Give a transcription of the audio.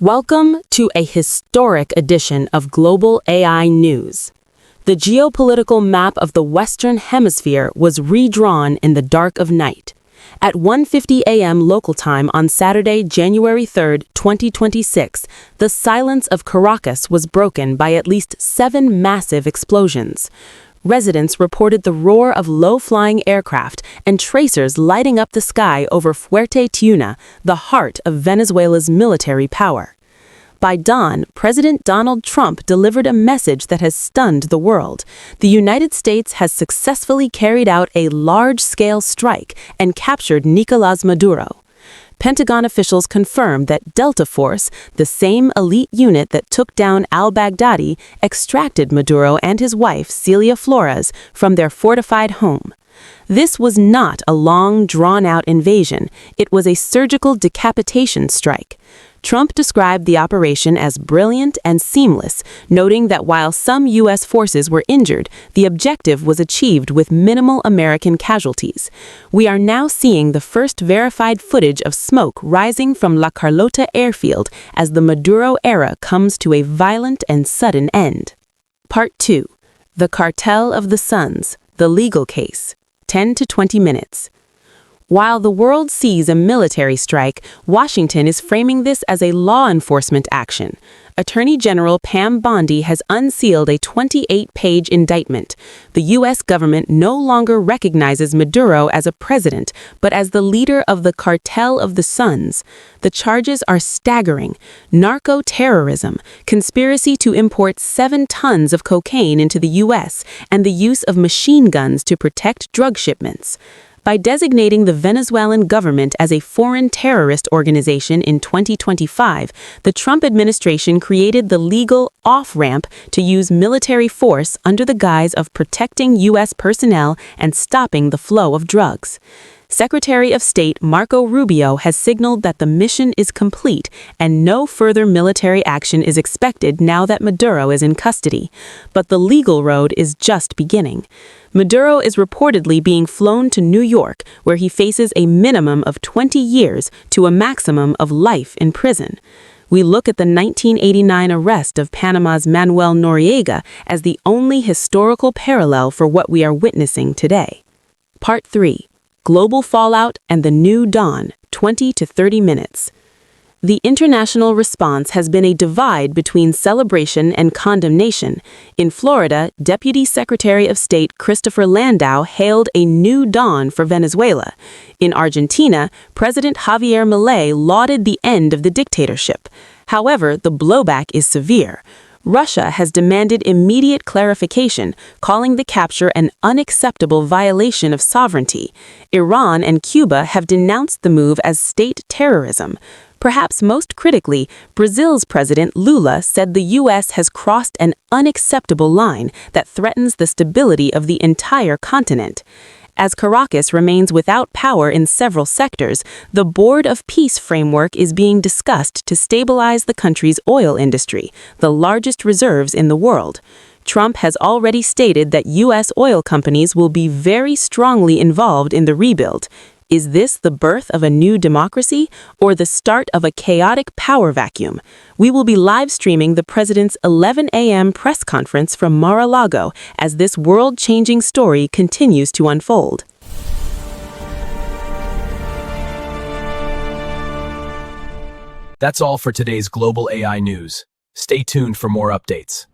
Welcome to a historic edition of Global AI News. The geopolitical map of the Western Hemisphere was redrawn in the dark of night. At 1:50 a.m. local time on Saturday, January 3, 2026, the silence of Caracas was broken by at least 7 massive explosions. Residents reported the roar of low-flying aircraft and tracers lighting up the sky over Fuerte Tiuna, the heart of Venezuela's military power. By dawn, President Donald Trump delivered a message that has stunned the world. The United States has successfully carried out a large-scale strike and captured Nicolás Maduro. Pentagon officials confirmed that Delta Force, the same elite unit that took down al-Baghdadi, extracted Maduro and his wife, Celia Flores, from their fortified home. This was not a long, drawn-out invasion. It was a surgical decapitation strike. Trump described the operation as brilliant and seamless, noting that while some U.S. forces were injured, the objective was achieved with minimal American casualties. We are now seeing the first verified footage of smoke rising from La Carlota airfield as the Maduro era comes to a violent and sudden end. Part 2. The Cartel of the Suns, the legal case. 10 to 20 minutes. While the world sees a military strike, Washington is framing this as a law enforcement action. Attorney General Pam Bondi has unsealed a 28-page indictment. The U.S. government no longer recognizes Maduro as a president, but as the leader of the Cartel of the Suns. The charges are staggering: narco-terrorism, conspiracy to import 7 tons of cocaine into the U.S., and the use of machine guns to protect drug shipments. By designating the Venezuelan government as a foreign terrorist organization in 2025, the Trump administration created the legal off-ramp to use military force under the guise of protecting U.S. personnel and stopping the flow of drugs. Secretary of State Marco Rubio has signaled that the mission is complete and no further military action is expected now that Maduro is in custody. But the legal road is just beginning. Maduro is reportedly being flown to New York, where he faces a minimum of 20 years to a maximum of life in prison. We look at the 1989 arrest of Panama's Manuel Noriega as the only historical parallel for what we are witnessing today. Part 3. Global Fallout and the New Dawn, 20 to 30 minutes. The international response has been a divide between celebration and condemnation. In Florida, Deputy Secretary of State Christopher Landau hailed a new dawn for Venezuela. In Argentina, President Javier Milei lauded the end of the dictatorship. However, the blowback is severe. Russia has demanded immediate clarification, calling the capture an unacceptable violation of sovereignty. Iran and Cuba have denounced the move as state terrorism. Perhaps most critically, Brazil's President Lula said the U.S. has crossed an unacceptable line that threatens the stability of the entire continent. As Caracas remains without power in several sectors, the Board of Peace framework is being discussed to stabilize the country's oil industry, the largest reserves in the world. Trump has already stated that U.S. oil companies will be very strongly involved in the rebuild. Is this the birth of a new democracy or the start of a chaotic power vacuum? We will be live streaming the president's 11 a.m. press conference from Mar-a-Lago as this world-changing story continues to unfold. That's all for today's Global AI News. Stay tuned for more updates.